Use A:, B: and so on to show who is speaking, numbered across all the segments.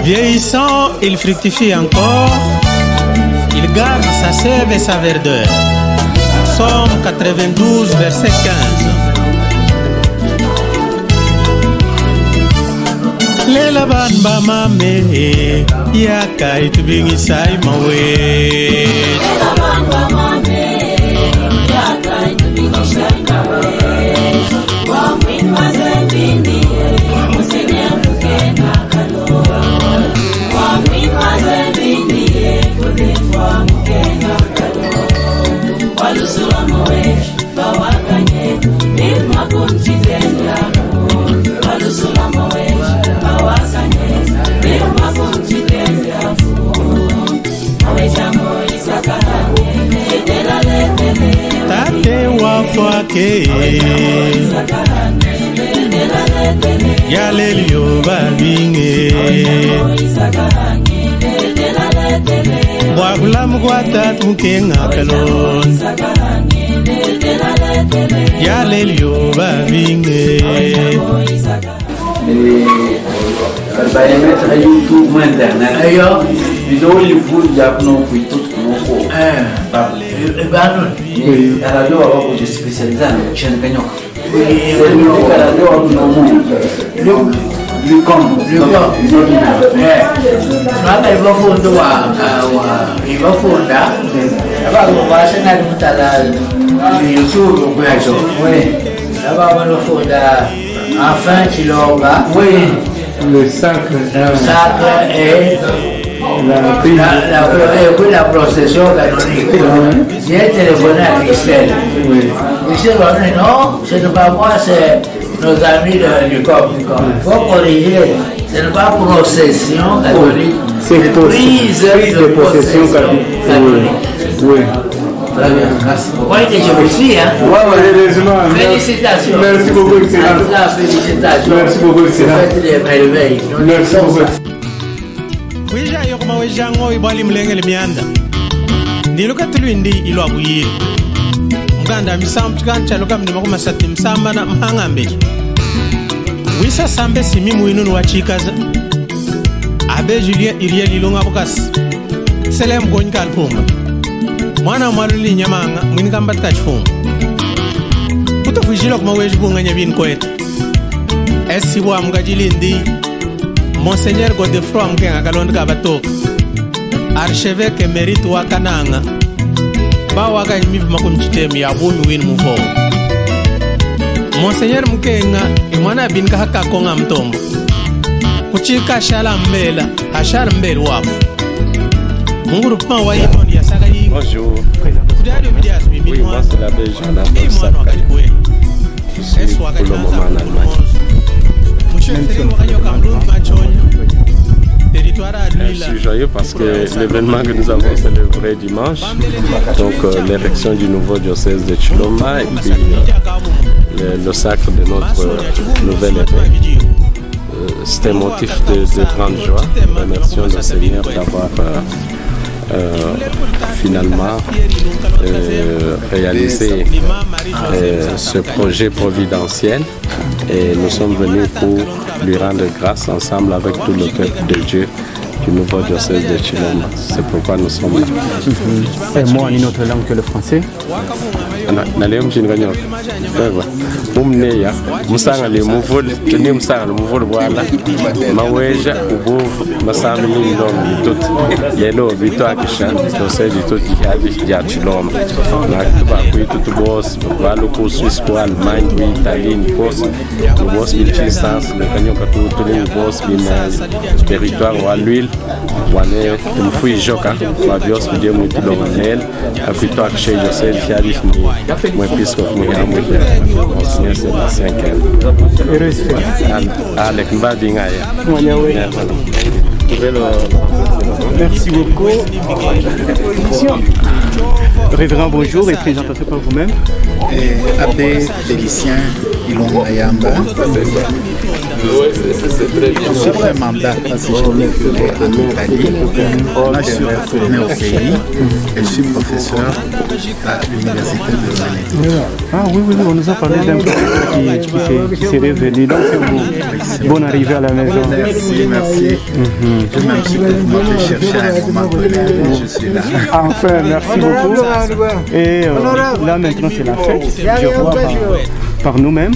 A: Vieillissant, il fructifie encore, il garde sa sève et sa verdeur. Psaume 92, verset 15. Lela ban ba mame, ya kai tu bingi sai mawe. Lela ban ba mame, ya kai tu bingi sai mawe. Wa min mazembini, musinya mukena kalo. Wa min mazembini, kudifwa mukena kalo. Walusula mawe, bawakanye, bitma kumchitenda. Walusula mawe. Tate wafwake Yalelio babinge Wagulam guatat mukenga kalon Yalelio babinge
B: Vai mettere YouTube ma internet. Io video li fu già non qui tutto non la radio avevo già specializzato c'è un cagno. La radio non li compro. Ma il va fondo il va fonda. Avevo base na mutala YouTube questo. Avevo lo fonda enfin ci loga.
C: Le sacre
B: est la procession canonique. J'ai téléphoné à Christelle. Christelle m'a dit non, ce n'est pas moi, c'est nos amis du corps. Il faut corriger, ce n'est pas procession catholique, c'est prise de possession catholique.
C: Oui.
B: Très bien, merci. Vous voyez que je me suis, hein?
C: Oui,
B: félicitations.
C: Merci beaucoup, excellent.
B: Félicitations.
C: Merci beaucoup, excellent.
B: Vous faites des merveilles.
C: Merci beaucoup.
A: Wija yokuma wejango ibali mlengele mianda. Ndiluka tulwindi ilo abuyi. Muganda misampu kancha luka mdima kuma sati msamba na mhangambe. Wisa sambe simi muinunu wachikaza. Abe Julien iria lilunga bukas. Selem gonyka alpumba. Mwana mwaluli nyamanga mwini kamba tkachfunga. Kuto fujilo kuma wejibunga nyabin koeta. Esi wa mgajilindi Monseigneur Godefroy mkenga kalonda kabatok. Archevêque mérite wa kananga. Ba waga imivu makumchitemi ya bumi win mufo. Monseigneur mkenga imwana binka haka konga mtombo. Kuchika shala mbela, ashara mbela wafu. Munguru pma wa itondi ya saga yinga.
D: Bonjour. Oui, moi c'est l'abbé Jean-Baptiste Sapkay. Je suis pour le moment en Allemagne. Je suis joyeux parce que l'événement que nous avons célébré dimanche, donc l'érection du nouveau diocèse de Chilomba et puis le sacre de notre nouvel évêque. C'est un motif de grande joie. Remercions le Seigneur d'avoir finalement réalisé ce projet providentiel et nous sommes venus pour lui rendre grâce ensemble avec tout le peuple de Dieu du nouveau diocèse de Chilomba. C'est pourquoi nous sommes là.
E: Et moi en une autre langue que le français.
D: na leo mjini kanyoka baba mumneya musanga le muvul tuni musanga le muvul bwana maweja ubuvu masami ndom bitot lelo bito akisha to se bitot ya Chilomba na tuba kwitu tubos balo ko Swiss ko Allemagne ko Italie ni pos tubos bilchisans le kanyoka tuli bos bina territoire wa l'huile wane tumfui joka wa bios bidie mu tulonel afito akisha Joseph Fiali ni mo episcope mo ya mo c'est la 5e. Avec Mbadingaya.
E: Merci beaucoup. Révérend, bonjour et présentation par vous-même.
F: Abbé Félicien Ilonga Yamba. Je suis un mandat parce que j'ai vécu en Italie. Là, je suis retourné au pays et je suis professeur à l'université de Manéto.
E: Ah oui, on nous a parlé d'un professeur qui s'est révélé. Donc c'est vous. Bonne arrivée à la maison.
F: Merci. Je me suis cherché à un moment donné et je suis là.
E: Enfin, merci beaucoup. Et là maintenant c'est la fête. Je vois par nous-mêmes.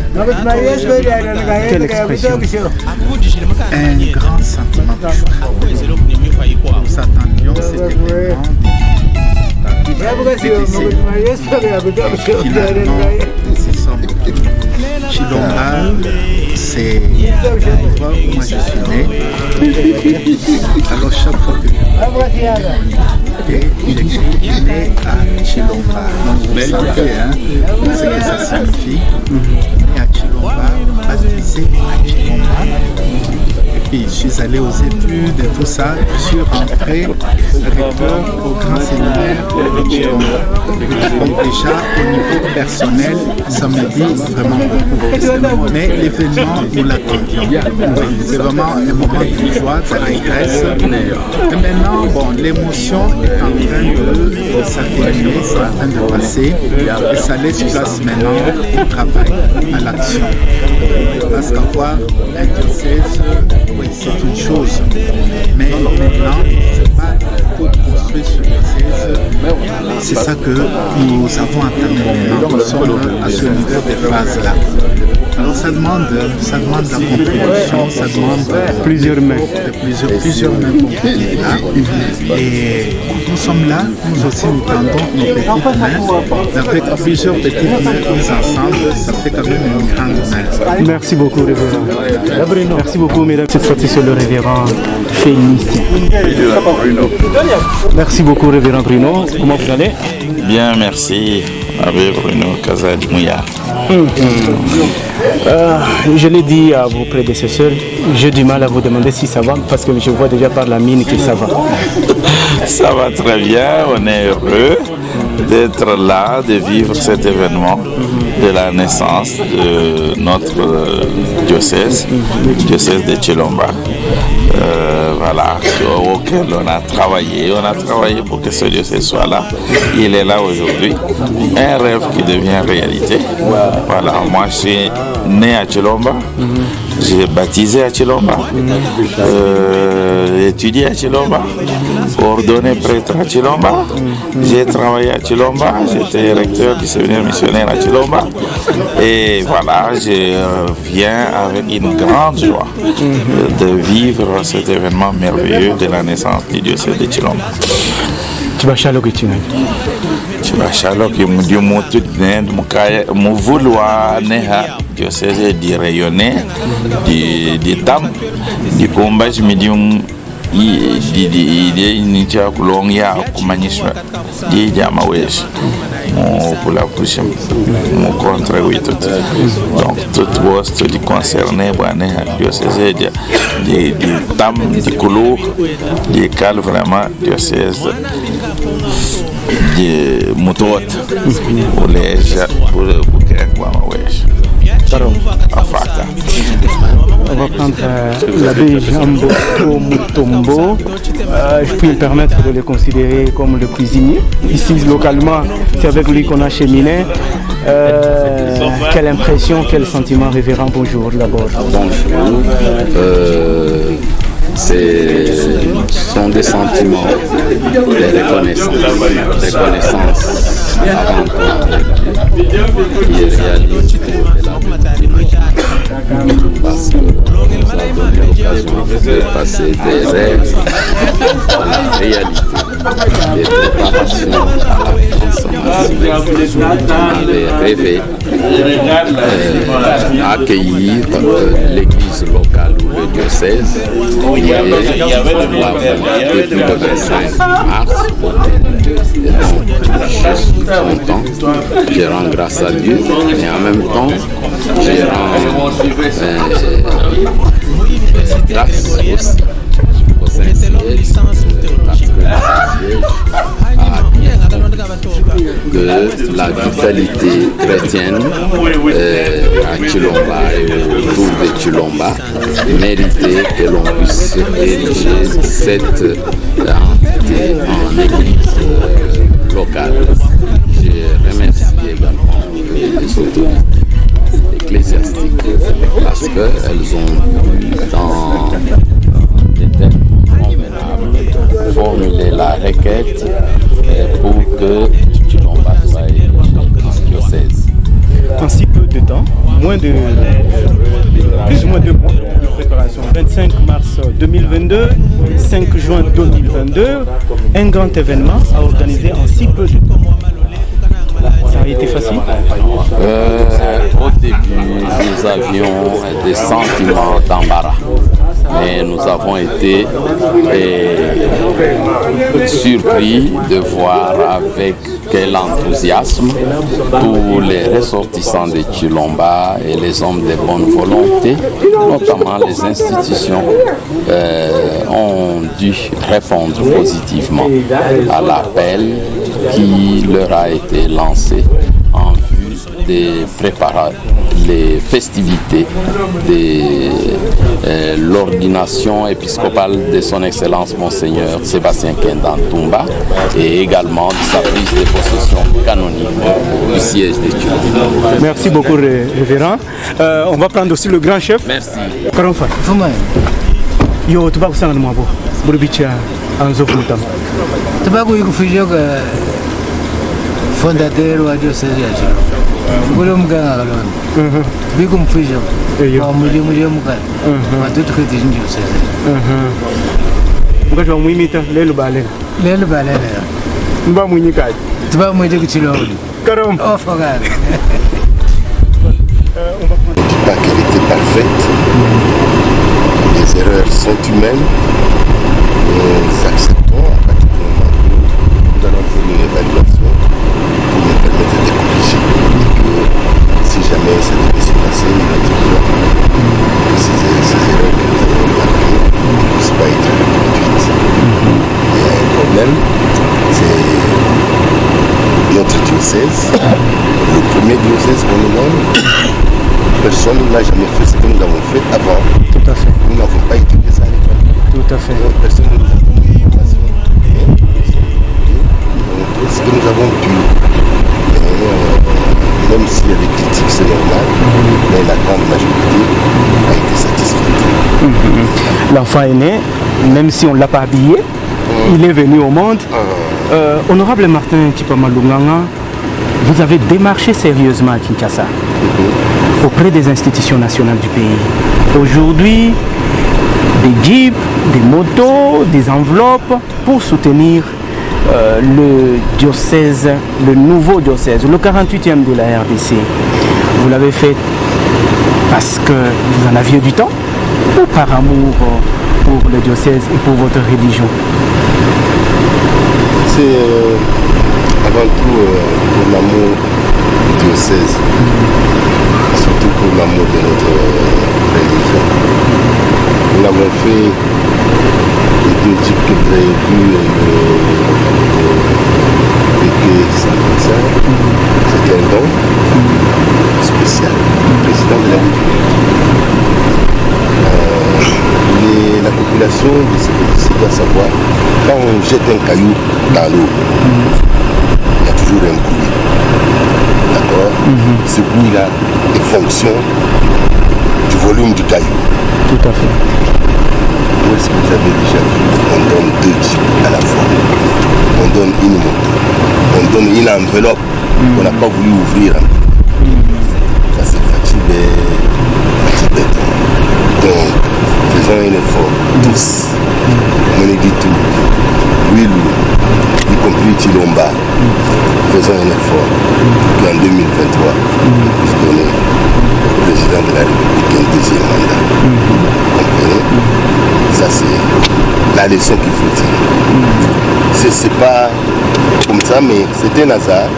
E: Quelle expression.
F: Un grand sentiment de joie. Nous attendions cet événement. Finalement, nous y sommes. Chilomba, c'est l'endroit où moi je suis né. Alors chaque fois que j'écris né à Chilomba. Donc vous savez ce que ça signifie. Né à Chilomba, baptisé à Chilomba. Et puis je suis allé aux études et tout ça. Je suis rentré recteur au grand séminaire de Chilomba. Donc déjà au niveau personnel, ça me dit vraiment beaucoup. Mais l'événement, nous l'attendions. C'est vraiment un moment de joie, de l'allégresse. Et maintenant, bon, l'émotion est en train de s'atténuer, c'est en train de passer. Et ça laisse place maintenant au travail, à l'action. Parce qu'avoir un diocèse, oui, c'est une chose. Mais maintenant, se battre pour construire ce diocèse, c'est ça que nous avons entamé maintenant. Nous sommes à ce niveau de phase-là. Alors ça demande la contribution, ça demande
E: plusieurs mains.
F: Plusieurs mains pour venir là. Et nous sommes là, nous aussi nous tendons nos petites mains. Avec plusieurs petites mains mises ensemble, ça fait quand même une grande main.
E: Merci beaucoup, révérend. Merci beaucoup, mesdames. Cette fois-ci sur le révérend Félicien. Merci beaucoup, révérend Bruno. Comment vous allez?
G: Bien, merci, Abbé Bruno Kazadimouya.
E: Je l'ai dit à vos prédécesseurs, j'ai du mal à vous demander si ça va, parce que je vois déjà par la mine que ça va.
G: Ça va très bien, on est heureux d'être là, de vivre cet événement de la naissance de notre diocèse de Chilomba. Voilà, auquel on a travaillé pour que ce diocèse soit là. Il est là aujourd'hui, un rêve qui devient réalité. Voilà, moi je suis né à Chilomba, j'ai baptisé à Chilomba, étudié à Chilomba, ordonné prêtre à Chilomba, j'ai travaillé à Chilomba, j'étais recteur du séminaire missionnaire à Chilomba, et voilà, je viens avec une grande joie de vivre cet événement merveilleux de la naissance du diocèse de Chilomba.
E: Tu vas chalok tu
G: vas chalok du motu de mu vouloir neha diocèse di rayonner di tam di combat medium di nitia kulong ya kumanisha di jama wesh pour la prochaine mon contre oui tout donc tout poste di concerné bane diocèse di tam di couleur di cal vraiment diocèse de motot pour les pour wesh
E: on va prendre l'abbé Jambo Mutombo. Je peux me permettre de le considérer comme le cuisinier. Ici, localement, c'est avec lui qu'on a cheminé. Quelle impression, quel sentiment, révérend? Bonjour d'abord.
H: Bonjour. Ce sont des sentiments de reconnaissance avant tout. qui réalise parce que nous avons l'occasion de passer des rêves à la réalité. Les préparations à la transformation. On avait rêvé accueillir l'église locale ou le diocèse depuis le 25 mars. Et donc, je suis content, je rends grâce à Dieu, mais en même temps, je rends grâce aussi au Saint-Siège, parce que le Saint-Siège que la vitalité chrétienne à Chilomba et autour de Chilomba méritait que l'on puisse ériger cette entité en église locale. Je remercie également les autorités ecclésiastiques parce qu'elles ont dans des termes convenables formulé la requête pour que Chilomba soit en diocèse.
E: En si peu de temps, plus ou moins 2 mois de préparation. 25 mars 2022, 5 juin 2022, un grand événement à organiser en si peu de temps. Ça a été facile?
H: Au début, nous avions des sentiments d'embarras. Mais nous avons été surpris de voir avec quel enthousiasme tous les ressortissants de Chilomba et les hommes de bonne volonté, notamment les institutions, ont dû répondre positivement à l'appel qui leur a été lancé en vue de préparer les festivités de l'ordination épiscopale de son Excellence Monseigneur Sébastien Kendan Toumba et également de sa prise de possession canonique du siège de Chilomba.
E: Merci beaucoup, révérend. On va prendre aussi le grand chef.
H: Merci.
E: Karonfa. Yo, tu vas vous en avoir. Burbicha, en Zofoutam.
I: Tu vas vous faire fondateur ou diocèse de Chilomba. Gulum ganga galon. Bigum fijo. Mulium kan. Matut khiti ndio sasa.
E: Mkaji wa muimita lelo balela.
I: Lelo balela.
E: Mba munyikaji.
I: Tuba mwite kuchilomba.
E: Karom.
I: Oh fogale.
J: On ne dit pas qu'elle était parfaite. Les erreurs sont humaines. Nous acceptons à partir du moment où nous allons faire une évaluation pour nous permettre de corriger. Si jamais ça devait se passer, que ces erreurs que nous avons marquées ne puissent pas être reproduites. Il y a un problème, c'est notre diocèse, le premier diocèse qu'on nous donne. Personne n'a jamais fait ce que nous avons fait avant.
E: Tout à fait.
J: Nous n'avons pas étudié ça à l'école.
E: Tout à fait.
J: Personne ne nous a donné l'information. On fait ce que nous avons pu. Même s'il y a des critiques, c'est normal, mais la grande majorité a été satisfaite.
E: L'enfant est né, même si on ne l'a pas habillé, il est venu au monde. Honorable Martin Chipamalunganga, vous avez démarché sérieusement à Kinshasa, auprès des institutions nationales du pays. Aujourd'hui, des jeeps, des motos, des enveloppes pour soutenir le diocèse, le nouveau diocèse, le 48e de la RDC. Vous l'avez fait parce que vous en aviez du temps ou par amour pour le diocèse et pour votre religion?
J: C'est avant tout pour l'amour du diocèse, surtout pour l'amour de notre religion. Nous l'avons fait les 2 jeeps que vous avez vus, BP-55, c'est un don spécial du président de la République. La population de ce pays doit savoir, quand on jette un caillou dans l'eau, il y a toujours un bruit. D'accord? Ce bruit-là est fonction du volume du caillou.
E: Tout à fait.
J: Où est-ce que vous avez déjà vu? On donne 2 jeeps à la fois. On donne une moto. On donne une enveloppe On n'a pas voulu ouvrir. Ça c'est fatigué. Donc, faisons un effort, tous. On est dit tout. Oui, y compris Chilomba. Faisons un effort. Qu'en 2023, on puisse donner au président de la République un deuxième mandat. Vous comprenez? Ça c'est la leçon qu'il faut tirer. C'est pas comme ça, mais c'est un hasard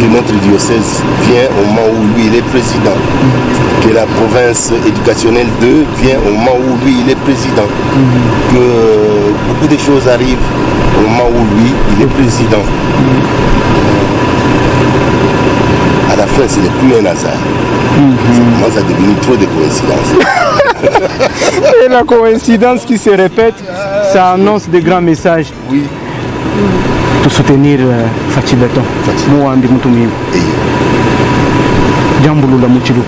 J: que notre diocèse vient au moment où lui il est président. Que la province éducationnelle 2 vient au moment où lui il est président. Que beaucoup de choses arrivent au moment où lui il est président. À la fin, ce n'est plus un hasard. Ça commence à devenir trop de coïncidences.
E: Et la coïncidence qui se répète, ça annonce de grands messages.
J: Oui.
E: Pour soutenir Fachi Beton. Mouambi Moutoumi. Djambulu la Mouchilou.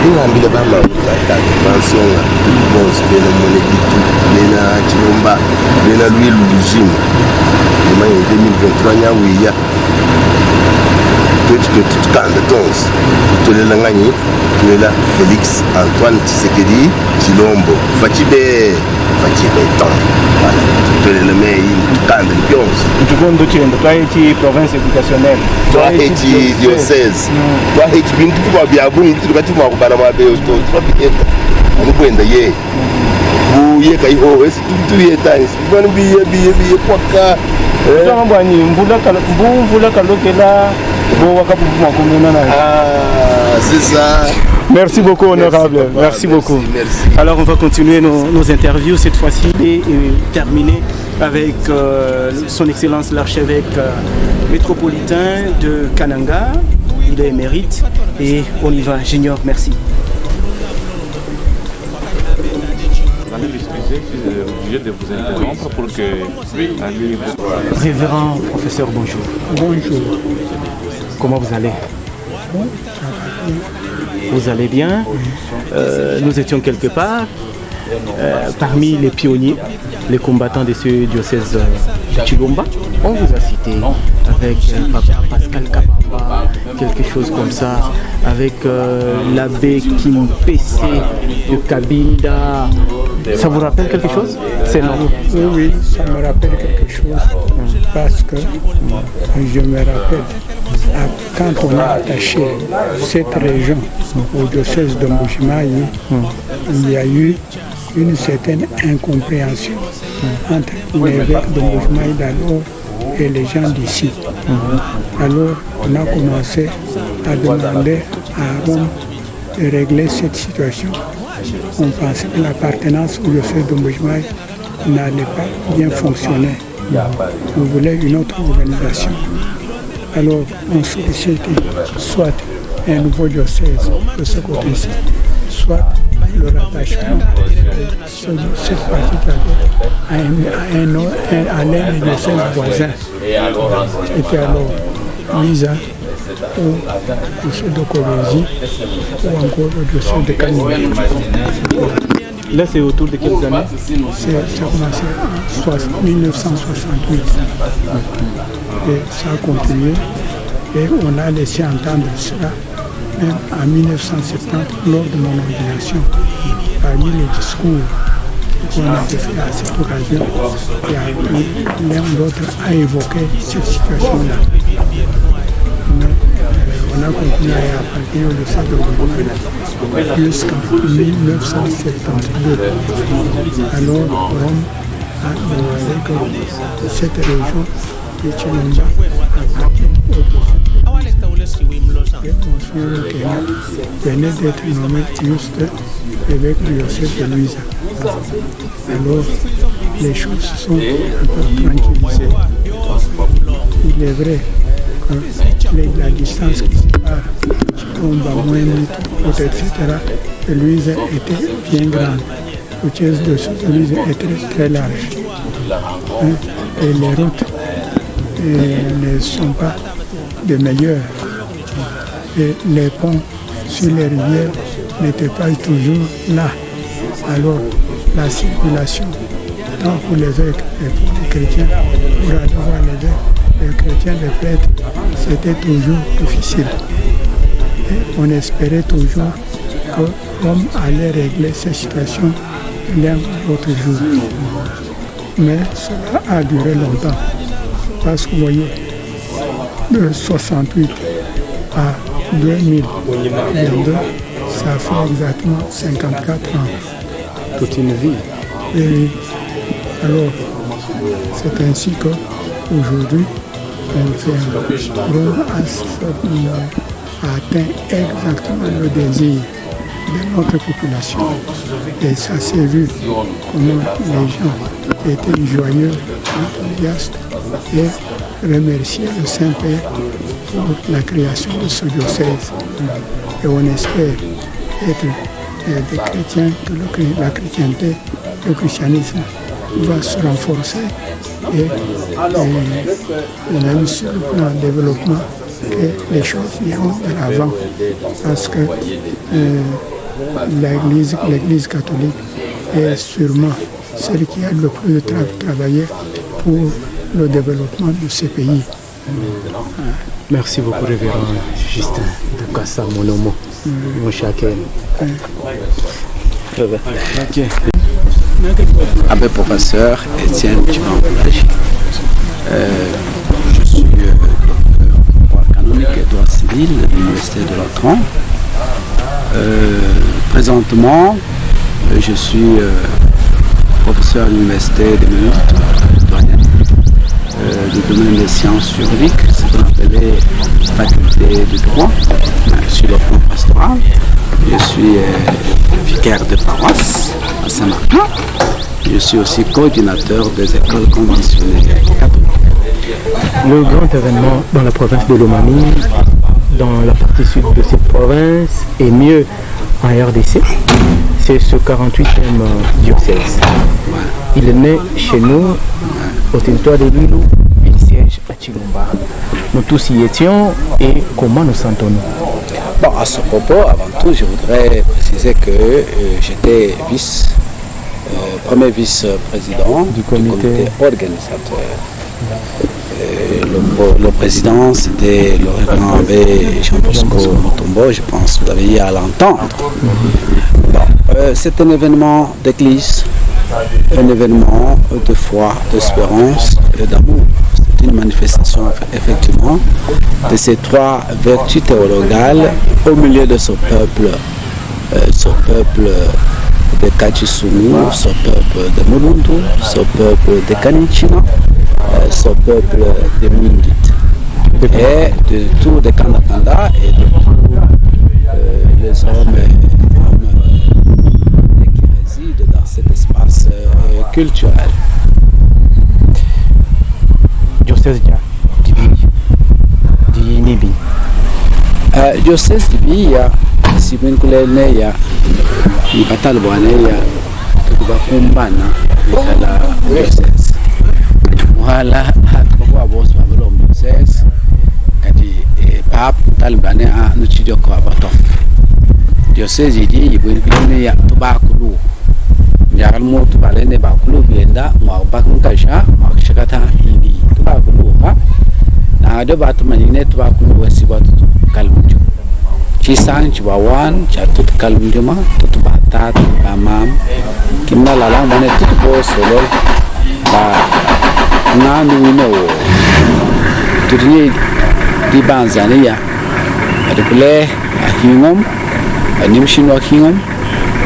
J: Ingambile bama batatu bansonga bose bena Moneditu bena Chilomba bena lui Lujima en 2023 nyawiya tout kanda tons tutolela ngani tulela Félix Antoine Tshisekedi Chilombo Fachi Beton voilà tutolela mai kanda byons
E: tukondo chendo twaiti province éducationnelle
J: twaiti diocèse twaiti bintu kwa byabungu tukati mwa kubana mabe to twabiyeta amukwenda ye buye kaiho esi tuyetani sibana biye kwaka
E: twangambani mvula kalokela bo wakapuma komena na
J: c'est ça.
E: Merci beaucoup, honorable. Merci beaucoup.
J: Merci.
E: Alors, on va continuer nos interviews cette fois-ci et terminer avec son Excellence l'archevêque métropolitain de Kananga. Il est émérite et on y va. Junior, merci.
C: Vous allez m'excuser si je suis obligé de vous interrompre pour que...
E: Révérend professeur, bonjour.
K: Bonjour.
E: Comment vous allez? Vous allez bien? Nous étions quelque part parmi les pionniers, les combattants de ce diocèse de Chilomba. On vous a cité avec Papa Pascal Kabamba, quelque chose comme ça, avec l'abbé Kim Pessé de Kabinda. Ça vous rappelle quelque chose? C'est non?
K: Oui, ça me rappelle quelque chose parce que je me rappelle quand on a attaché cette région au diocèse de Mbujimayi, il y a eu une certaine incompréhension entre l'évêque de Mbujimayi d'alors et les gens d'ici. Alors on a commencé à demander à Rome de régler cette situation. On pensait que l'appartenance au diocèse de Mbujimayi n'allait pas bien fonctionner. On voulait une autre organisation. Alors on sollicitait soit un nouveau diocèse de ce côté-ci, soit le rattachement de cette partie à l'un des diocèses voisins. C'était alors Lisa ou le diocèse de Kolwezi ou encore le diocèse de Kananga.
E: Là, c'est autour de quelles années?
K: Ça a commencé en 1968. Et ça a continué. Et on a laissé entendre cela même en 1970 lors de mon ordination. Parmi les discours qu'on avait fait à cette occasion, l'un ou l'autre a évoqué cette situation-là. On a continué à appartenir au diocèse de Mbujimayi jusqu'en 1972. Alors Rome a demandé que cette région de Chilomba appartienne au diocèse. Et Monsieur Kenya venait d'être nommé juste évêque du diocèse de Luisa. Alors les choses se sont un peu tranquillisées. Il est vrai que la distance qui sépare Chilomba, Mwenditu, etc., de Luisa était bien grande. Le diocèse de Luisa était très large. Et les routes ne sont pas des meilleures. Et les ponts sur les rivières n'étaient pas toujours là. Alors la circulation, tant pour les évêques et pour les chrétiens, pour aller voir l'évêque, les chrétiens, les prêtres, c'était toujours difficile. Et on espérait toujours que Rome allait régler ces situations l'un ou l'autre jour. Mais cela a duré longtemps. Parce que vous voyez, de 68 à 2022, ça fait exactement 54 ans.
E: Toute une vie.
K: Et alors, c'est ainsi qu'aujourd'hui, Rome a atteint exactement le désir de notre population. Et ça s'est vu comment les gens étaient joyeux, enthousiastes et remerciaient le Saint-Père pour la création de ce diocèse. Et on espère être des chrétiens, que la chrétienté, le christianisme va se renforcer et même sur le plan du développement, que les choses iront de l'avant. Parce que l'Église catholique est sûrement celle qui a le plus travaillé pour le développement de ce pays.
E: Merci beaucoup, révérend Justin de Kassa Monomo, mon chacun.
L: Abbé professeur Étienne Chibangoulaji. Je suis docteur en droit canonique et droit civil de l'Université de Latran. Présentement, je suis professeur à l'Université de Minutes, du domaine des sciences juridiques, ce qu'on appelait faculté de droit, sur le plan pastoral. Je suis vicaire de paroisse à Saint-Martin. Je suis aussi coordinateur des écoles conventionnelles catholiques.
E: Le grand événement dans la province de Lomami, dans la partie sud de cette province, et mieux en RDC, c'est ce 48e diocèse. Il est né chez nous, au territoire de Lilou, il siège à Chilomba. Nous tous y étions, et comment nous sentons-nous?
L: Bon, à ce propos, avant tout, je voudrais préciser que j'étais premier vice-président du comité organisateur. Le président, c'était le révérend abbé Jean-Bosco Motombo, je pense que vous avez eu à l'entendre. Bon, c'est un événement d'église, un événement de foi, d'espérance et d'amour. C'est une manifestation effectivement de ces trois vertus théologales au milieu de ce peuple de Kachisunu, ce peuple de Mulundu, ce peuple de Kanichina, ce peuple de Mindit, et de tous les Kandakanda et de tous les hommes et femmes qui résident dans cet espace culturel.
E: Diocèse di Nibi.
L: Diocèse di Bia, si bien que les il va t'aller voir les tout va combana la diocèse. Voilà, pourquoi vous avez l'homme diocèse? Kadi pape talibane a no chidio ko abatof. Diocèse di il va venir ya to ba kulu. Nyaral mo to balene ba kulu bienda mo ba kun kasha mo shikata hindi to ba kulu ha. Na do ba to manine to ba kulu wasi ba to kalmujo. Cisang Cibawan, jatuh kalmjuma, tutu batat, bamam, kimna lalang mana tutu bo solo, ba nanu no, tutu di banzania, ada boleh hingom, animshin wa hingom,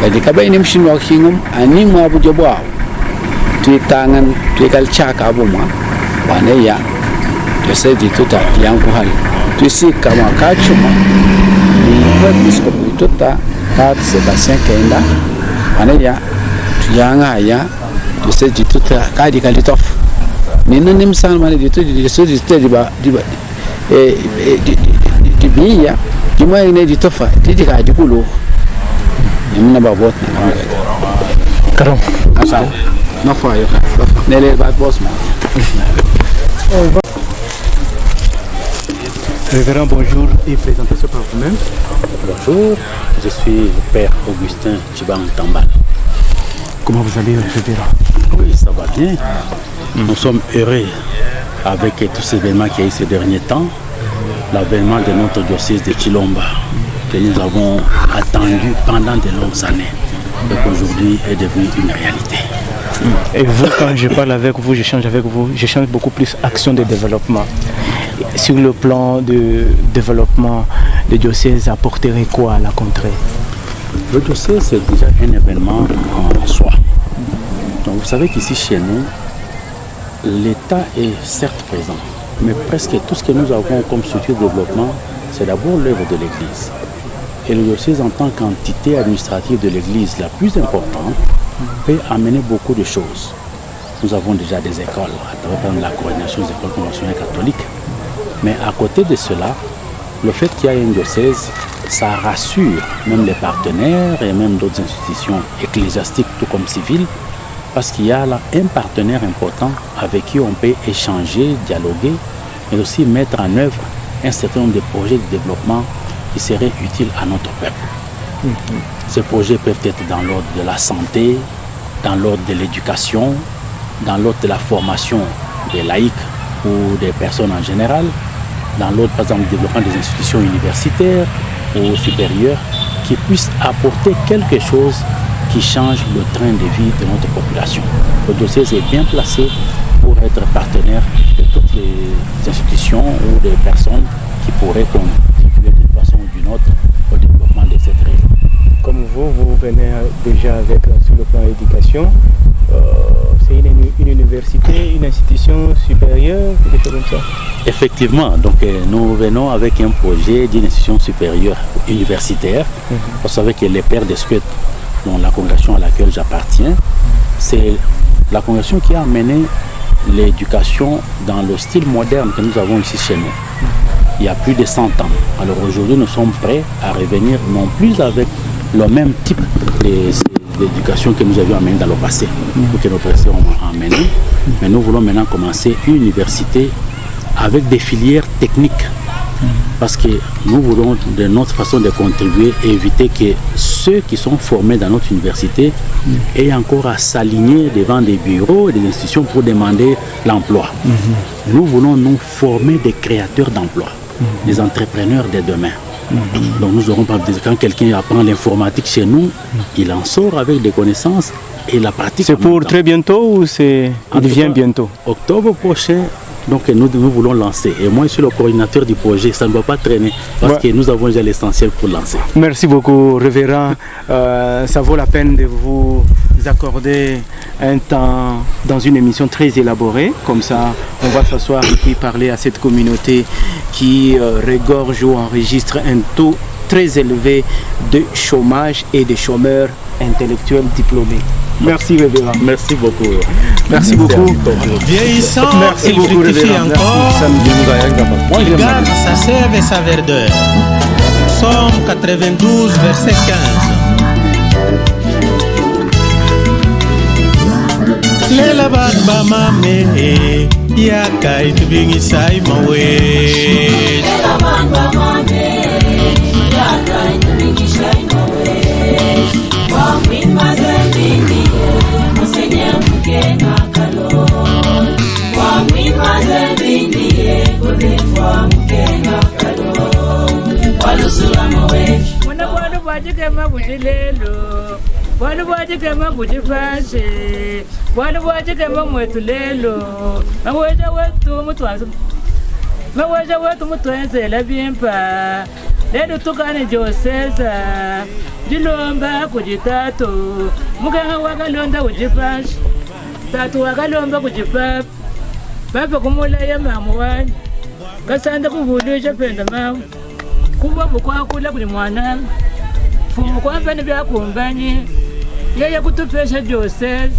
L: ada kabai animshin wa hingom, anim wa bu jabwa, tu tangan, tu kalcak abu ma, wane ya, jasa di tuta yang kuhal, tu si kama kacuma. Episcopo tota pat Sébastien Kenda anaya tuyanga ya to se dituta kadi kalitof nina nimsan mane ditu di so di ba di biya di mai ne ditofa di ka di kulo nimna ba bot na
E: karam
L: asa na fa yo ne le ba boss ma.
E: Révérend, bonjour et présentation par vous-même.
M: Bonjour, je suis le père Augustin Chibang Tambal.
E: Comment vous allez, révérend?
M: Oui, ça va bien. Nous sommes heureux avec tous ces événements qu'il y a eu ces derniers temps, l'avènement de notre diocèse de Chilomba, que nous avons attendu pendant de longues années, et qu'aujourd'hui est devenu une réalité.
E: Et vous, quand je parle avec vous, j'échange beaucoup plus action de développement. Sur le plan de développement, le diocèse apporterait quoi à la contrée?
M: Le diocèse, c'est déjà un événement en soi. Donc vous savez qu'ici chez nous, l'État est certes présent, mais presque tout ce que nous avons comme structure de développement, c'est d'abord l'œuvre de l'Église. Et le diocèse en tant qu'entité administrative de l'Église la plus importante peut amener beaucoup de choses. Nous avons déjà des écoles, à travers la coordination des écoles conventionnelles catholiques. Mais à côté de cela, le fait qu'il y ait un diocèse, ça rassure même les partenaires et même d'autres institutions ecclésiastiques, tout comme civiles, parce qu'il y a là un partenaire important avec qui on peut échanger, dialoguer, mais aussi mettre en œuvre un certain nombre de projets de développement qui seraient utiles à notre peuple. Ces projets peuvent être dans l'ordre de la santé, dans l'ordre de l'éducation, dans l'ordre de la formation des laïcs ou des personnes en général, dans l'ordre par exemple du développement des institutions universitaires ou supérieures, qui puissent apporter quelque chose qui change le train de vie de notre population. Le diocèse est bien placé pour être partenaire de toutes les institutions ou des personnes qui pourraient contribuer d'une façon ou d'une autre au développement de cette région.
E: Comme vous venez déjà avec sur le plan éducation, c'est une université, une institution supérieure, quelque chose comme ça?
M: Effectivement, donc nous venons avec un projet d'une institution supérieure universitaire. Vous savez que les pères des Squettes, dont la congrégation à laquelle j'appartiens, c'est la congrégation qui a amené l'éducation dans le style moderne que nous avons ici chez nous. Il y a plus de 100 ans. Alors aujourd'hui, nous sommes prêts à revenir non plus avec le même type d'éducation que nous avions amené dans le passé, ou que nos professeurs ont amené, mais nous voulons maintenant commencer une université avec des filières techniques, parce que nous voulons de notre façon de contribuer et éviter que ceux qui sont formés dans notre université aient encore à s'aligner devant des bureaux et des institutions pour demander l'emploi. Nous voulons nous former des créateurs d'emplois, des entrepreneurs de demain. Donc nous aurons pas besoin, quand quelqu'un apprend l'informatique chez nous, il en sort avec des connaissances et la pratique.
E: C'est pour très bientôt ou il vient bientôt?
M: Octobre prochain. Donc nous voulons lancer. Et moi je suis le coordinateur du projet, ça ne va pas traîner parce que nous avons déjà l'essentiel pour lancer.
E: Merci beaucoup, révérend. Ça vaut la peine de vous accorder un temps dans une émission très élaborée. Comme ça, on va s'asseoir et puis parler à cette communauté qui regorge ou enregistre un taux très élevé de chômage et de chômeurs intellectuels diplômés. Merci révérend.
M: Merci beaucoup.
E: Merci beaucoup.
A: Vieillissant,
E: merci
A: il
E: beaucoup
A: fructifie
E: révérend.
A: encore. Il garde sa sève et sa verdeur. Psaume 92, verset 15. Lela bagba mame yaka itubingisa imawe. Lela bagba mame yaka itubingisa imawe. Wamwin mazembini musenye mkena kalon. Wamwin mazembini kulifwa mkena kalon. Walusula mawe. Mwana bwana bwajike mabujilelo. Bwana bwajike mabujifashe. Bwana bwajike mamwetulelo. Maweja wetu mutwazo. Maweja wetu mutwenzela bimpa. Lelo tukane Joseza. Jilomba kujitato. Muganga wakalonda ujipashi. Tatu wakalomba kujipapa. Papa kumula ya mamu wani. Kasanda kuvulisha penda mamu. Kumba bukwakula kuli mwana. Fumu kwa mfani bya kumbanye. Yeye kutupesha Joseza.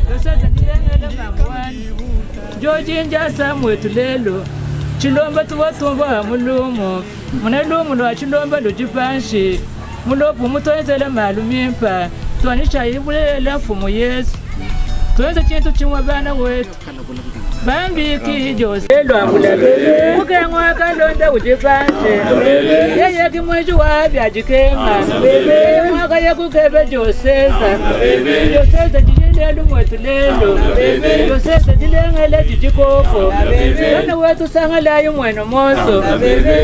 A: Joseza ndiyengele mamu wani. Jojinja samwetu lelo. Chilomba tuwatumba mulumo. Munalumu lwa chilomba lujipanshi. Mulopu mutoenzele malumimpa. Tuanisha ibulela fumu Yesu.
N: Tuweza chintu chimwa bana wetu Bambiki Jose Lwamulabele Mukengwa kalonda ujipanze Yeye kimweju wabi ajikenga Mwaka ya kukebe Joseza Joseza jijilelu mwetu lelo Joseza jilengele jijikoko Wana wetu sangalayu mweno moso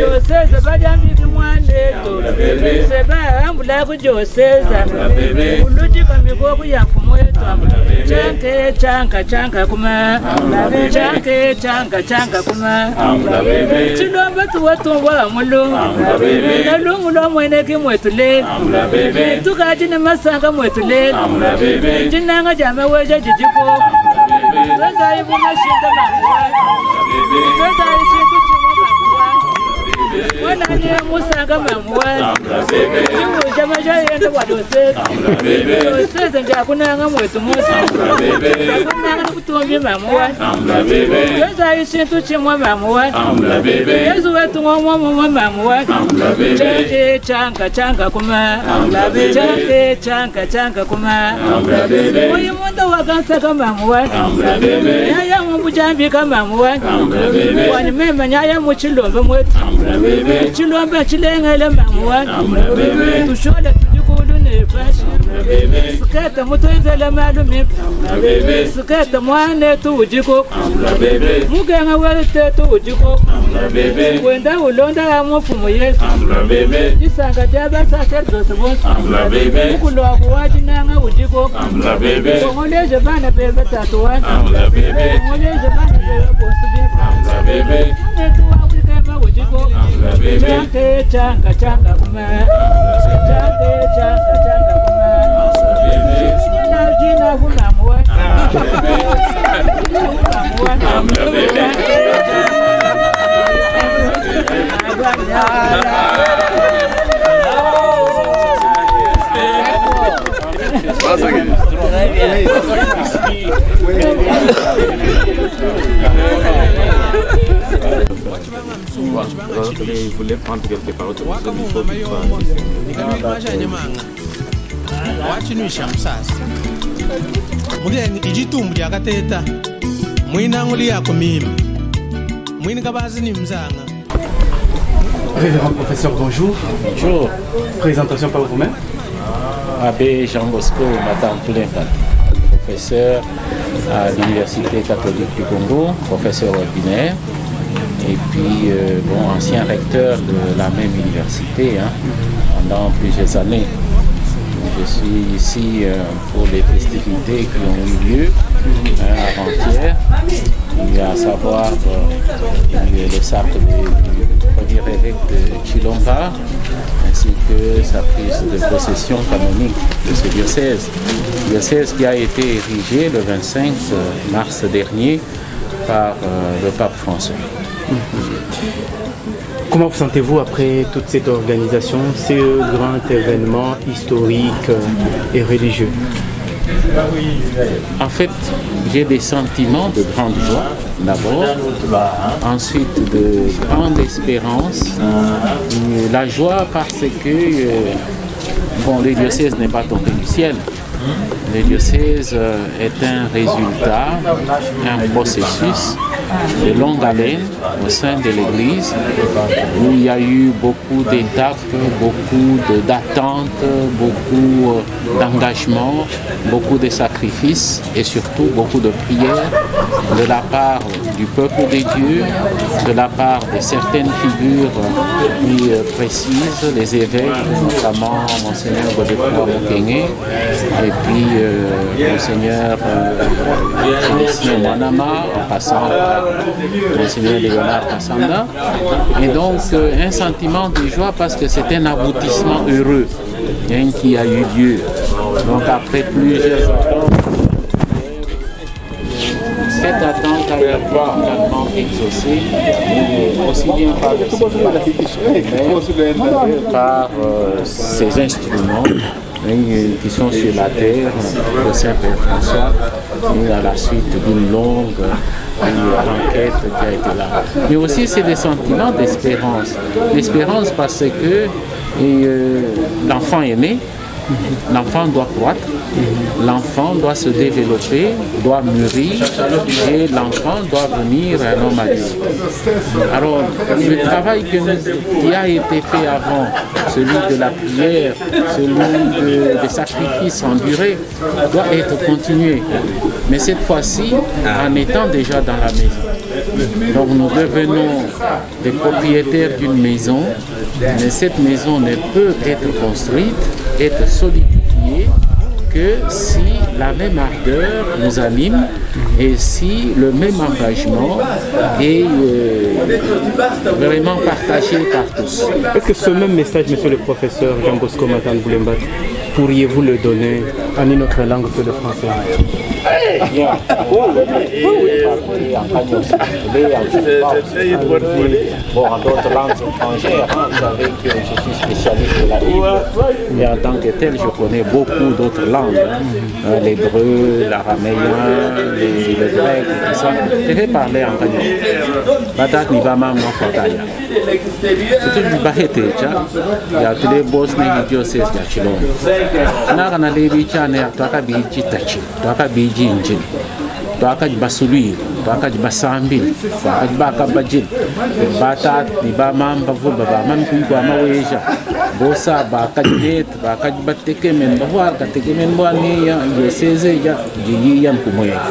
N: Joseza bajambiki mwaneto Seba ambula ku Joseza Ulujika mikoku ya mfumwetu Chanke chanka kuma Chanka kuma Chilomba tuwatuwa mulungu Nalungu lo mwene kimwetule Tukajine masanga mwetule Jinanga jame weja jijiko Tweza ibu mashinda mamuwa Tweza ishindu chimo mamuwa Wana niye musanga mamuwa Jimu jamaja yende wadose Dose nja kunanga mwetu musa Kunanga kutuombi mamuwa Tweza ishindu chimo mamuwa Yezu wetu ngomwa mamuwa Chanka kuma Chanka kuma Oye mwanda wakansa kama mamuwa Nyaya mbujambi kama mamuwa Wani mema nyaya mchilombe mwetu Chilombe chilengele mamuwa Tushole tujikulu nefashi Sikata mutuenzele malumi Sikata mwane tujiko Mugenga wete tujiko Wenda ulonda ya mfumu Yesu Jisanga jaba sacerdoce bosu Mukulu wakuwaji nanga ujiko Kongoleje bana bebe tatuwani Kongoleje bana bebe bosu bipa Netu wawikema ujiko Chanka kuma Chanka kuma Jina kunamuwa
C: Je voulais prendre quelques paroles sur
A: wachinuisha msasa mugengi ijitumbu lyakateta mwinanguli yako mimi mwini kabazi ni mzanga.
E: Révérend professeur, bonjour.
M: Bonjour.
E: Présentation par vous-même.
M: Abbé Jean Bosco Matamplin, professeur à l'Université catholique du Congo, professeur ordinaire, et puis ancien recteur de la même université pendant plusieurs années. Je suis ici pour les festivités qui ont eu lieu avant-hier. Il y a à savoir le sacre du premier évêque de Chilomba, ainsi que sa prise de possession canonique de ce diocèse qui a été érigé le 25 mars dernier par le pape François.
E: Comment vous sentez-vous après toute cette organisation, ces grands événements historiques et religieux?
M: En fait, j'ai des sentiments de grande joie d'abord, ensuite de grande espérance. La joie parce que le diocèse n'est pas tombé du ciel. Le diocèse est un résultat, un processus de longue haleine au sein de l'Église où il y a eu beaucoup d'étapes, beaucoup d'attentes, beaucoup d'engagement, beaucoup de sacrifices et surtout beaucoup de prières de la part du peuple de Dieu, de la part de certaines figures plus précises, les évêques, notamment Monseigneur Godefroid Mukwege et puis Monseigneur Félicien Mwanama, en passant par Monseigneur Léonard Kassanda. Et donc un sentiment de joie parce que c'est un aboutissement heureux qui a eu lieu. Donc après plusieurs attentes, cette attente a été finalement exaucée, aussi bien par le par ces instruments qui sont sur la terre, le Saint-Père François, et à la suite d'une longue enquête qui a été là. Mais aussi c'est des sentiments d'espérance. L'espérance parce que l'enfant est né, L'enfant doit croître, l'enfant doit se développer, doit mûrir et l'enfant doit venir un homme adulte. Alors, le travail qui a été fait avant, celui de la prière, celui des sacrifices endurés, doit être continué. Mais cette fois-ci, en étant déjà dans la maison. Donc nous devenons des propriétaires d'une maison, mais cette maison ne peut être construite, être solidifiée que si la même ardeur nous anime et si le même engagement est vraiment partagé par tous.
E: Est-ce que ce même message, monsieur le professeur Jean Bosco Matan Boulembat, pourriez-vous le donner en une autre langue que le français?
M: Bon, en d'autres langues étrangères, vous savez que je suis spécialiste de la Bible, mais en tant que tel, je connais beaucoup d'autres langues, l'hébreu, l'araméen, le grec, tout ça. Je vais parler en canyon. Batat ni ba mam non fotaya. C'est tout bahete cha. Ya tele boss ni diocèse ya chilon. Na kana lebi cha ne ataka biji tachi, ataka biji injil. Ataka basului, ataka basambil, ataka bajil. Batat ni ba mam ba fu ba mam ku ba maweja. Bosa ba kajet ba bateke men ba war ka teke men bo ni ya diocèse ya ji yan kumoya.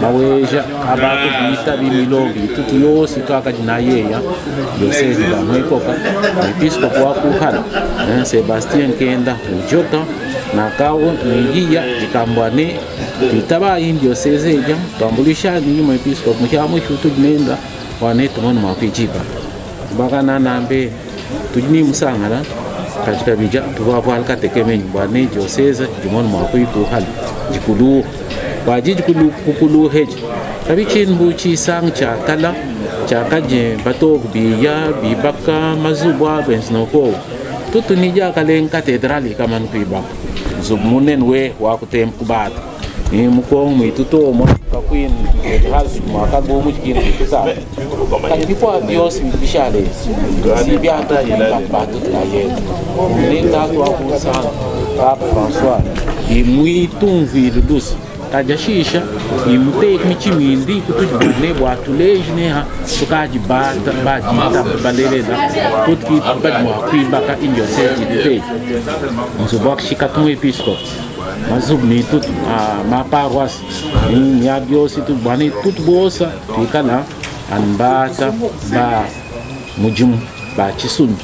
M: Maweja abaku bita bimilobi tukiyo sitaka jinaye ya diocèse ba moikoka episcopo wa kuhala Sébastien Kenda ujota na kawo nigia jikambwane itaba diocèse ya tambulisha ni mo episcopo mshamo shutu nenda wane tumon mapijiba bagana nambe tujini musangala katika bija tuwaval ka tekemen bwane diocèse jimon mapiku hal jikulu waji jikulu heji kabichin buchi sang cha kala cha kaje batok biya bibaka mazubwa bensnoko tutu nija kalen katedrali kaman kuibak zubmunen we wa kutem kubat ni mukong mi tuto mo kakwin has makago mujkin tusa kan tipo Dios mi bishale si biata ila batu aye ni ta to ku san Papa François e muito vídeo dos tajashisha imutek michimindi kutujbune bwatuleje neha tukaji bata bajita baleleza tutki badmo kwibaka indio seti dite mzubak shikatung episcop mazub ni tut ma paroisse ni yadio situ bani tut bosa tikala anbata ba mujum ba chisun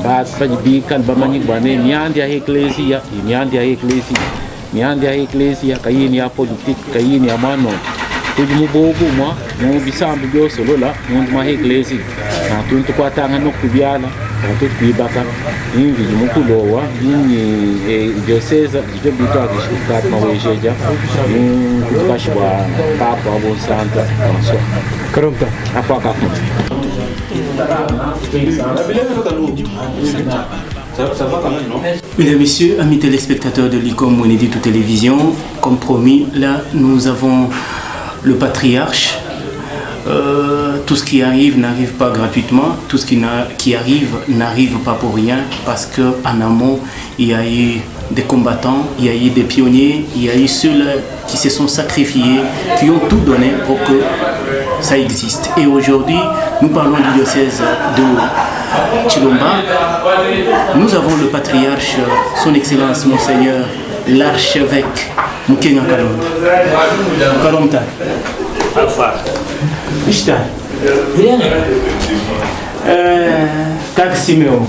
M: ba fajbikal ba mani bane nyandi ya ecclesia miandi ya ecclesia kayini ya politique kayini ya mano tujumu bobu mwa mu bisambu byoso lola mu ma ecclesia na tuntu kwatanga no kubyala na tukwibaka ingi mukulowa ni diocese de bita kishika mawejeja ni kashwa papa bo santa François karomta afaka
E: Mesdames et messieurs, amis téléspectateurs de l'ICOM Mwenedi Tout Télévision, comme promis, là nous avons le patriarche. Tout ce qui arrive n'arrive pas gratuitement, tout ce qui arrive n'arrive pas pour rien, parce qu'en amont, il y a eu des combattants, il y a eu des pionniers, il y a eu ceux-là qui se sont sacrifiés, qui ont tout donné pour que ça existe. Et aujourd'hui, nous parlons du diocèse de Chilomba. Nous avons le patriarche, son excellence Monseigneur, l'archevêque Mukenga Kalonda. Kalonda. Ishta. Kak Simeo.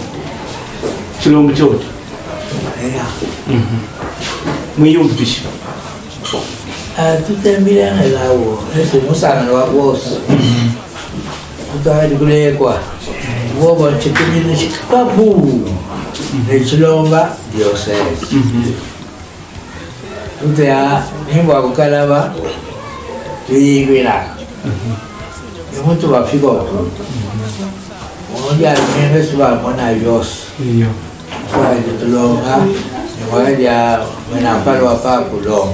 E: Chilomba Chot. Muyum Bish.
B: Tutembea lao, eso no sabe lo vos. Udah dibeli quoi. Wobo chikini chikabu. Chilomba diocese. Udah ni bawa kalaba. Wina. Yang tu bawa figo. Dia ni sebab mana Dios. Sebab itu longa. Yang dia menampak apa pulang.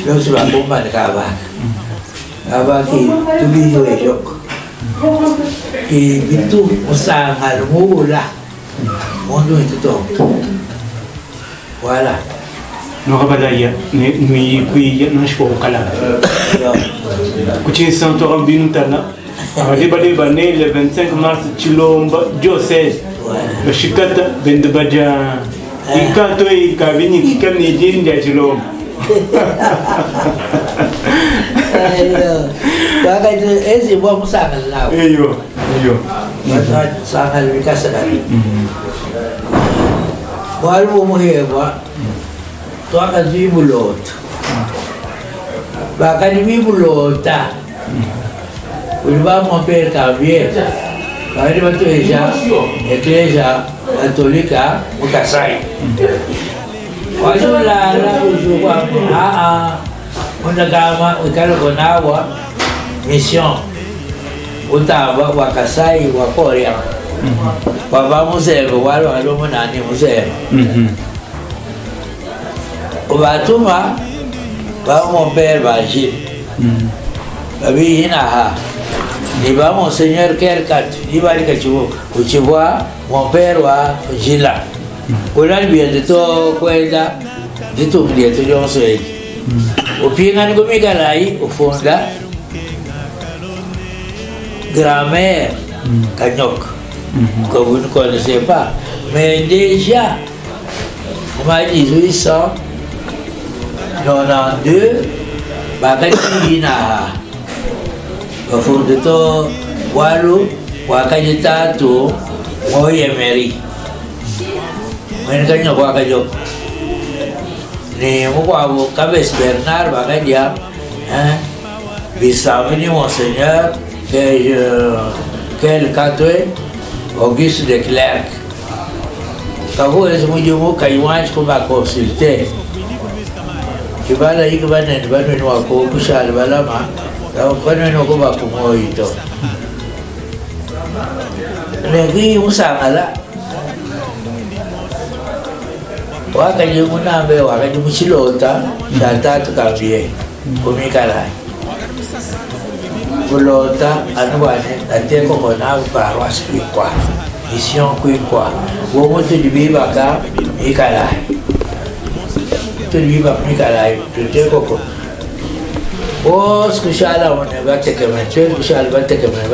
B: Lo sebab bomba dekat abang tu video esok itu usaha mula mondo itu tu Voilà.
E: Norabalaya, ni kui nashko kala. Kuchin Santoram Binutana. Badé le 25 mars Chilomba diocèse. Le Chikata Bendabadja. Ikato et Kavini qui can Nidin de Chilom.
B: Esse bom sangal lá.
E: Eyo.
B: Sangal bikasa kali. Baru morrer toca de bulota. Baka de bulota. O vamos per cambiar. Aí vai ter já igreja católica o Kasai. Quando lá o jogo onde gama o cara gonawa missão. O tava o Kasai o Coreia. Vamos ver o valor monani museu. O batuma vamos ver baji. Babi hina ni ba Monseigneur Kerkat ni ba ka chuo o chibwa mon père wa jila. O la bien de to kwenda de to bien to yo so e. O pinga ni komika lai o fonda grammaire kanyok. Que vous ne connaissez pas, mais déjà, en 1892, Bakatina, au fond de tout, Walou, Wakajitato, Moyemeri. Mengenai Wakajo, ni Mouabu, Cabes Bernard, Bakadia, bisa venu Monseigneur, quel cadeau. Auguste de Clerc. Quand vous êtes venu au Caïwan, je vais consulter. Je vais aller à Ibadan, je vais aller à Koucha, je vais aller à Koumoïto. Les filles, vous savez là. Quand je vous n'avais pas, quand je me suis lota, j'attends tout cambier. Comme il Volota, Anouane, la terre qu'on a, paroisse quoi. Mission quoi. Vous montez du bibaka, et calai. Tout le bibaka, et calai, tout est coco. Oh, ce que j'allais, on va te commettre, ce que j'allais, va te commettre.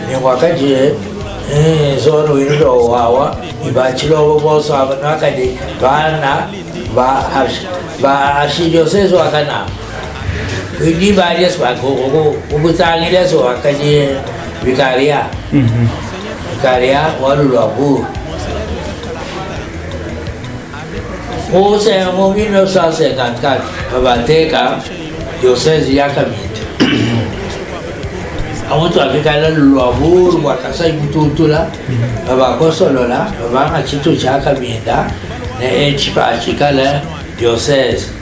B: Mais moi, quand j'ai zone où il y a Wawa, il va tirer au bon sang, va acheter diocèse ou à Cana. Ini banyak sebab hutang ini soal kaji vikaria, walau labu. Oh saya mau 1954 Babateka diocese ya kami. Kamu tu apa kalau labu buat kasai betul lah, Babako solo lah, Babang acitu ya kami dah, ne cipa cikala diocese.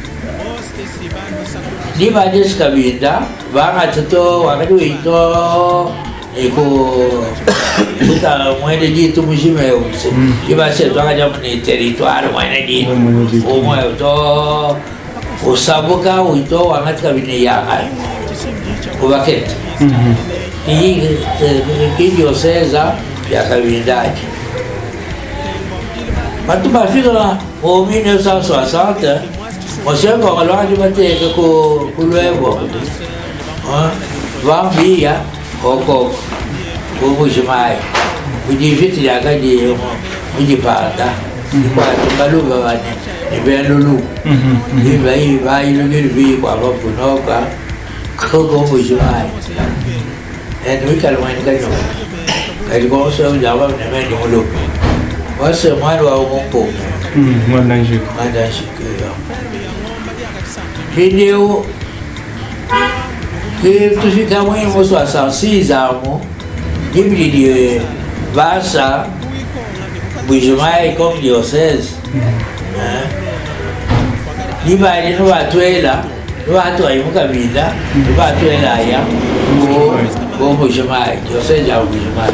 B: Di majlis kabinda, bang itu waktu itu, kita mulai di itu musim itu, di masa itu aja meni teritorial mulai di, mulai itu, usahabuka itu wangat kabinda yang ada, ubaket, ini diocese ya kabinda. Matu bafiklah, 1960. Você agora lá de bater com o levo, vamos via, o Mujimai, o divide a cadeia, o de pata, e quatro caluva, e bem Lulu, e vai no vir com a Vapunoca, com o Mujimai. É no Icalmani Cano, ele gosta de Java, nem mesmo no Lulu. Você manda algum pouco.
E: Mandanjico.
B: Entendeu? Que tu fica muito em 66 anos, de Bassa, Bujumai como diocese, de vai no Batuela, no Batuela em Mucamida, no Batuela aí, o Bujumai, diocese de Bujumai.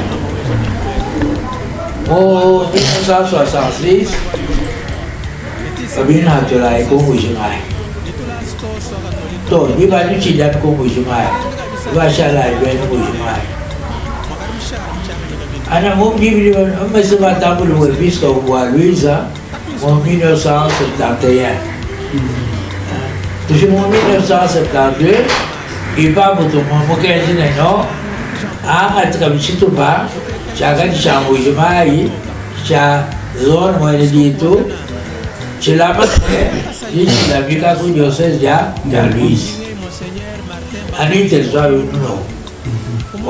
B: O 1966, eu vim na Batuela com Bujumai. Então, de vai no Chilhado com Bujumai, vai chalar e vem no Bujumai. Ana mum di mas matamos no episcopal Luisa en 1971. Depuis en 1972, il va pour tout le monde, 15 ans, à Travichituba, chaque chambouillement, cha zone où elle dit tout, c'est la main, c'est la vie qu'a diocèse de Louise. En une telle soirée, non.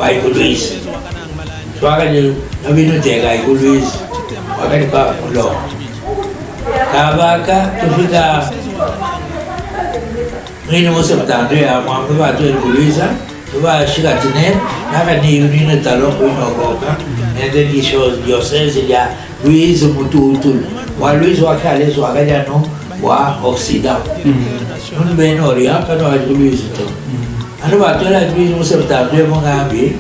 B: Ouais, Louise. Soit que la vie nous t'aide, Louise. Soit que pas l'or. Kabaka, tu fais la. Nous nous sommes tendus à moi, on va tuer Louise. Tu vas acheter la tenue, là, il y a une talon pour une autre. Il y a des choses, diocèse, il y a Louise, tout. Moi, Louise, on va aller sur la Gadiano, ou à Occident. Nous ne venons rien, quand on a Louise. Alors, on va tuer la Louise, nous sommes tendus à mon ami.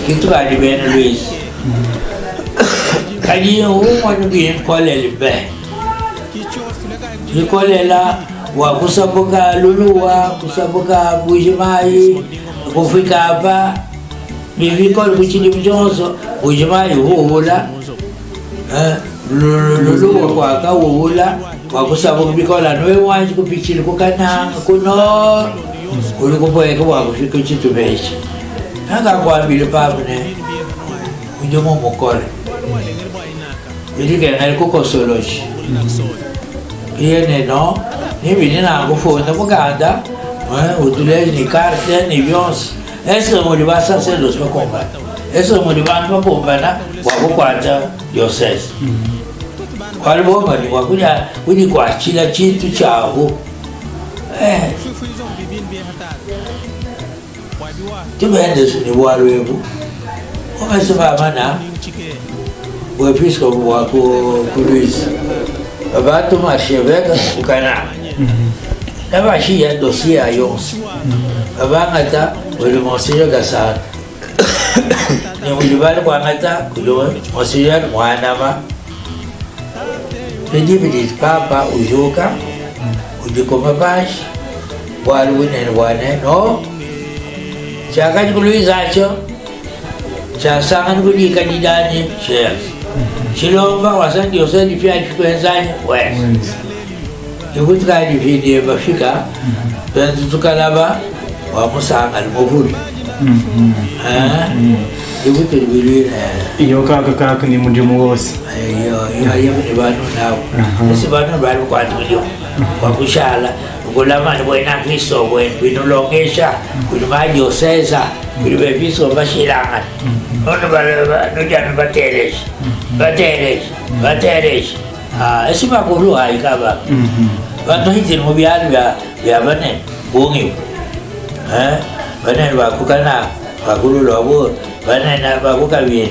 B: Qui tu as dit, ben Louise? Quand il y a où, moi, nous viens coller le bain. Je colle là. Wa kusabuka lulua kusabuka bujimai kufika hapa bivikol kuchini mjonzo bujimai huhula lulua kwa kawula wa kusabuka bikola noe wanji kupichili kukananga kuno uli kupoeka wa kufika chitu bechi nanga kwa mbili pabne ujomo mokole ili kengali kukosoloshi iye no ni menina kufunda muganda utulezi ni carte ni violence ese muri basase dos bakomba ese muri bantu bakombana wakukwata diocese kwali bomba ni wakuja uni kwachila chintu chaho tubende sini walwebu okasema mana wepiscopo wako Louise abantu masheveka ukana aba shi ya dossier ayons abangata le monseigneur Gassard ni mulibali kwa ngata kulo monseigneur mwanama pedibidi papa ujoka ujikoma bash wali wane no chakati Louise acho cha sangan kuli kanidani chef Chilomba wasandi osandi pia kikwenzanya wewe. Ikutika dividi bafika. Benzi tukalaba wa musanga almovuli. Ikuti bilina.
E: Iyo kaka ni mundimu wose.
B: Iyo ni banu nawo. Ese banu bali kwati mulio. Wakushala ukulama ni bwena Kristo bwena binulongesha kulimaji oseza kulibebiso bashiranga. Ono bala nujana Bateresh. Esse bagulho aí, cara. Quando a gente não via banen, bungi. Banen bakukana, bagulho logo, banen bakukavien.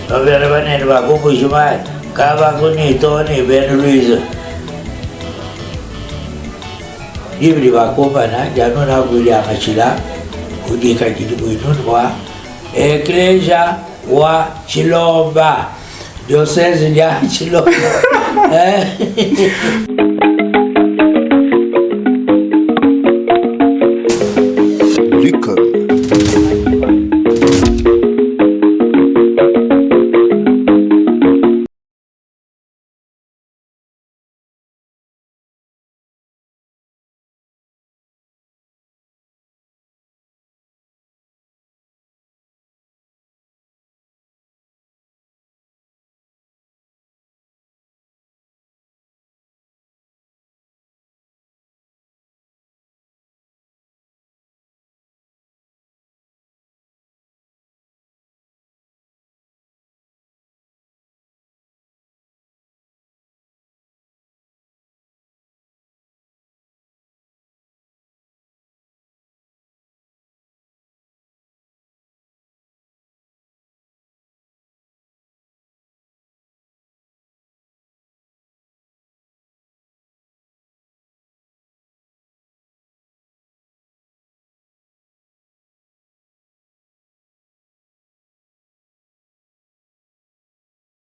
B: Banen bakukujumai, kaba kuni Tony Ben Louise. Livre bakupana, já não na gulha machila, kudika kidibuinu wa. Igreja wa Chilomba. Diocese de Chilomba.